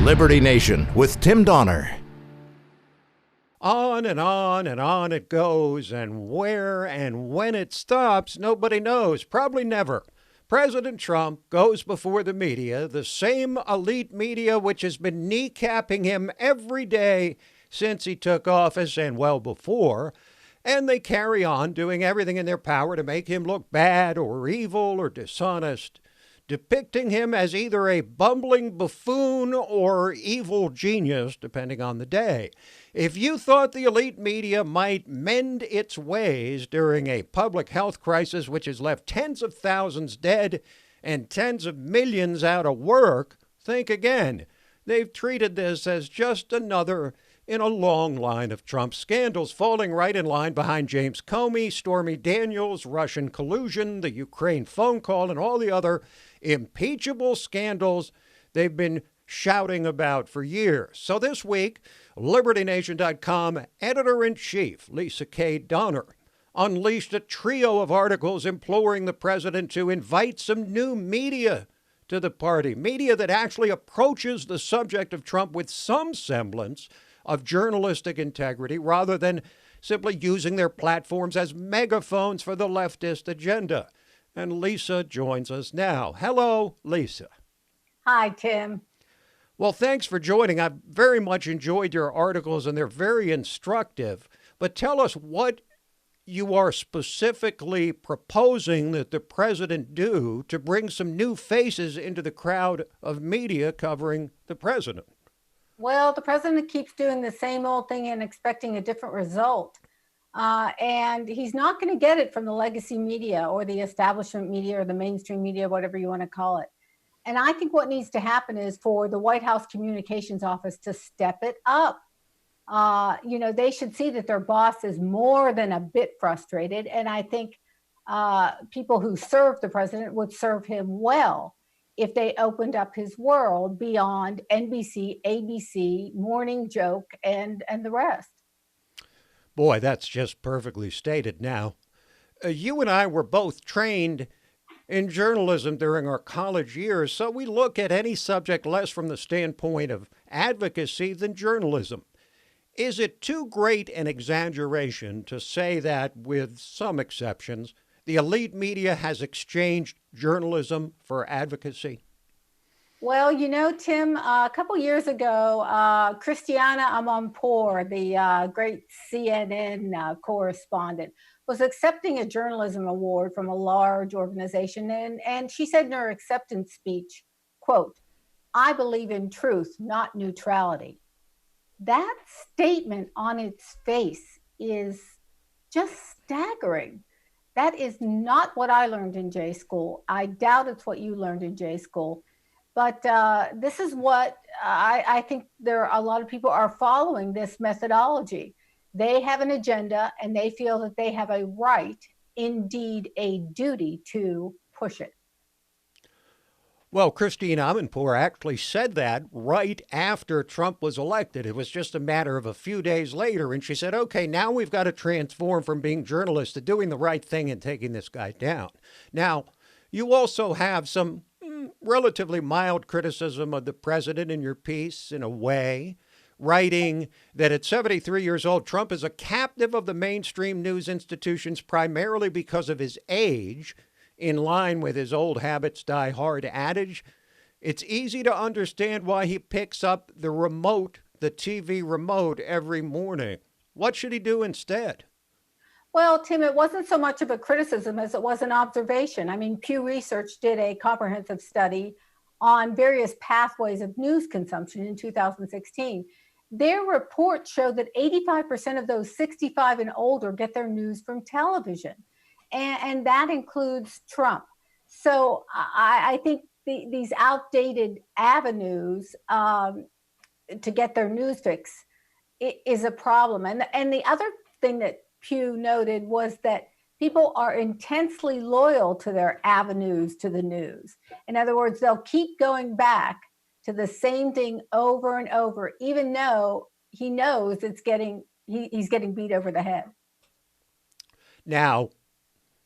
Liberty Nation with Tim Donner. On and on and on it goes, and where and when it stops, nobody knows. Probably never. President Trump goes before the media, the same elite media which has been kneecapping him every day since he took office and well before, and they carry on doing everything in their power to make him look bad or evil or dishonest, depicting him as either a bumbling buffoon or evil genius, depending on the day. If you thought the elite media might mend its ways during a public health crisis which has left tens of thousands dead and tens of millions out of work, think again. They've treated this as just another in a long line of Trump scandals, falling right in line behind James Comey, Stormy Daniels, Russian collusion, the Ukraine phone call, and all the other impeachable scandals they've been shouting about for years. So this week, LibertyNation.com editor-in-chief Leesa K. Donner unleashed a trio of articles imploring the president to invite some new media to the party, media that actually approaches the subject of Trump with some semblance of journalistic integrity rather than simply using their platforms as megaphones for the leftist agenda. And Leesa joins us now. Hello, Leesa. Hi, Tim. Well, thanks for joining. I've very much enjoyed your articles, and they're very instructive. But tell us what you are specifically proposing that the president do to bring some new faces into the crowd of media covering the president. Well, the president keeps doing the same old thing and expecting a different result. And he's not going to get it from the legacy media or the establishment media or the mainstream media, whatever you want to call it. And I think what needs to happen is for the White House Communications Office to step it up. They should see that their boss is more than a bit frustrated. And I think people who serve the president would serve him well if they opened up his world beyond NBC, ABC, Morning Joke, and the rest. Boy, that's just perfectly stated now. You and I were both trained in journalism during our college years, so we look at any subject less from the standpoint of advocacy than journalism. Is it too great an exaggeration to say that, with some exceptions, the elite media has exchanged journalism for advocacy? Well, Tim, a couple years ago, Christiana Amanpour, the great CNN correspondent, was accepting a journalism award from a large organization. And she said in her acceptance speech, quote, "I believe in truth, not neutrality." That statement on its face is just staggering. That is not what I learned in J school. I doubt it's what you learned in J school. But this is what I think a lot of people are following this methodology. They have an agenda and they feel that they have a right, indeed a duty, to push it. Well, Christine Amanpour actually said that right after Trump was elected. It was just a matter of a few days later. And she said, okay, now we've got to transform from being journalists to doing the right thing and taking this guy down. Now, you also have some relatively mild criticism of the president in your piece, in a way, writing that at 73 years old, Trump is a captive of the mainstream news institutions primarily because of his age, in line with his old habits die hard adage. It's easy to understand why he picks up the TV remote every morning. What should he do instead? Well, Tim, it wasn't so much of a criticism as it was an observation. I mean, Pew Research did a comprehensive study on various pathways of news consumption in 2016. Their report showed that 85% of those 65 and older get their news from television, and that includes Trump. So I think these outdated avenues to get their news fix is a problem. And the other thing that Pew noted was that people are intensely loyal to their avenues to the news. In other words, they'll keep going back to the same thing over and over, even though he knows he's getting beat over the head. Now,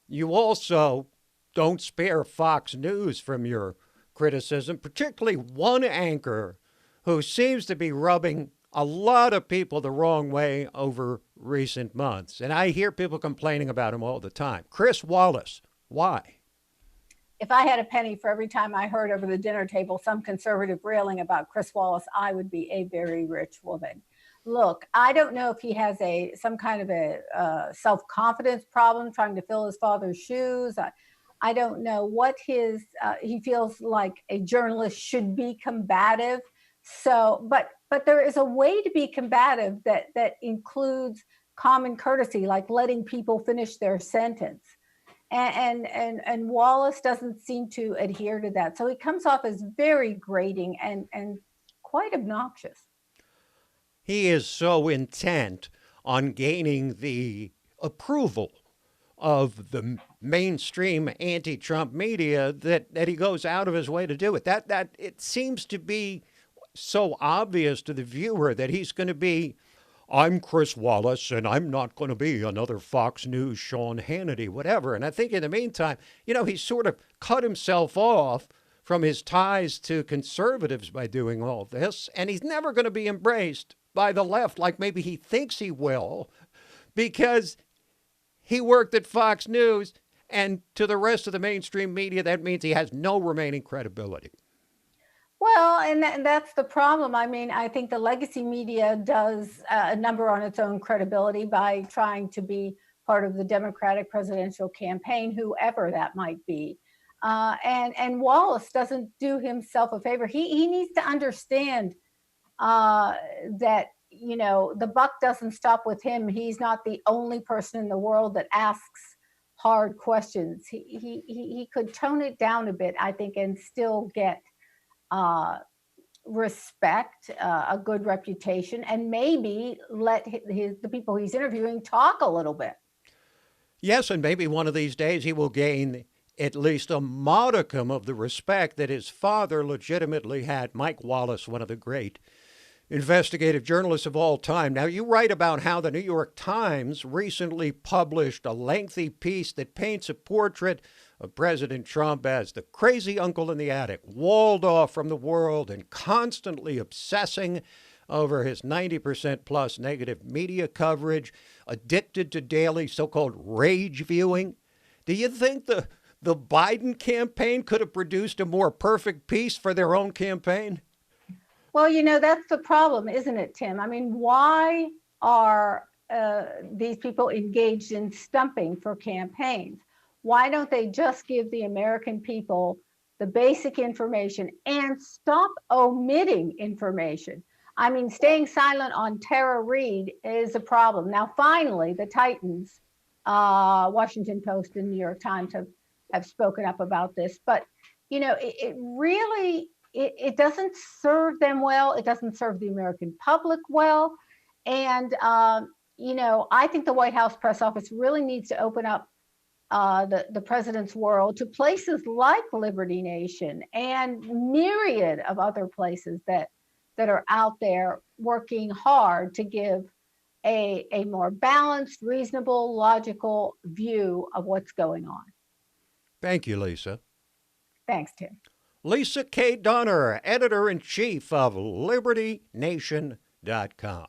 you also don't spare Fox News from your criticism, particularly one anchor who seems to be rubbing a lot of people the wrong way over recent months. And I hear people complaining about him all the time. Chris Wallace, why? If I had a penny for every time I heard over the dinner table some conservative railing about Chris Wallace, I would be a very rich woman. Look, I don't know if he has some kind of a self-confidence problem, trying to fill his father's shoes. I don't know what he feels like a journalist should be combative. So, but there is a way to be combative that includes common courtesy, like letting people finish their sentence. And Wallace doesn't seem to adhere to that. So he comes off as very grating and quite obnoxious. He is so intent on gaining the approval of the mainstream anti-Trump media that he goes out of his way to do it. That it seems to be so obvious to the viewer that he's going to be, I'm Chris Wallace, and I'm not going to be another Fox News, Sean Hannity, whatever. And I think in the meantime, he's sort of cut himself off from his ties to conservatives by doing all this. And he's never going to be embraced by the left like maybe he thinks he will, because he worked at Fox News, and to the rest of the mainstream media, that means he has no remaining credibility. Well, and that's the problem. I mean, I think the legacy media does a number on its own credibility by trying to be part of the Democratic presidential campaign, whoever that might be. And Wallace doesn't do himself a favor. He needs to understand that, the buck doesn't stop with him. He's not the only person in the world that asks hard questions. He could tone it down a bit, I think, and still get respect, a good reputation, and maybe let the people he's interviewing talk a little bit. Yes, and maybe one of these days he will gain at least a modicum of the respect that his father legitimately had. Mike Wallace, one of the great investigative journalists of all time. Now, you write about how the New York Times recently published a lengthy piece that paints a portrait of President Trump as the crazy uncle in the attic, walled off from the world and constantly obsessing over his 90% plus negative media coverage, addicted to daily so-called rage viewing. Do you think the Biden campaign could have produced a more perfect piece for their own campaign? Well, that's the problem, isn't it, Tim? I mean, why are these people engaged in stumping for campaigns? Why don't they just give the American people the basic information and stop omitting information? I mean, staying silent on Tara Reade is a problem. Now, finally, the Titans, Washington Post and New York Times have spoken up about this. But, it really, it doesn't serve them well. It doesn't serve the American public well. And, I think the White House press office really needs to open up the president's world to places like Liberty Nation and myriad of other places that are out there working hard to give a more balanced, reasonable, logical view of what's going on. Thank you, Leesa. Thanks, Tim. Leesa K. Donner, editor-in-chief of LibertyNation.com.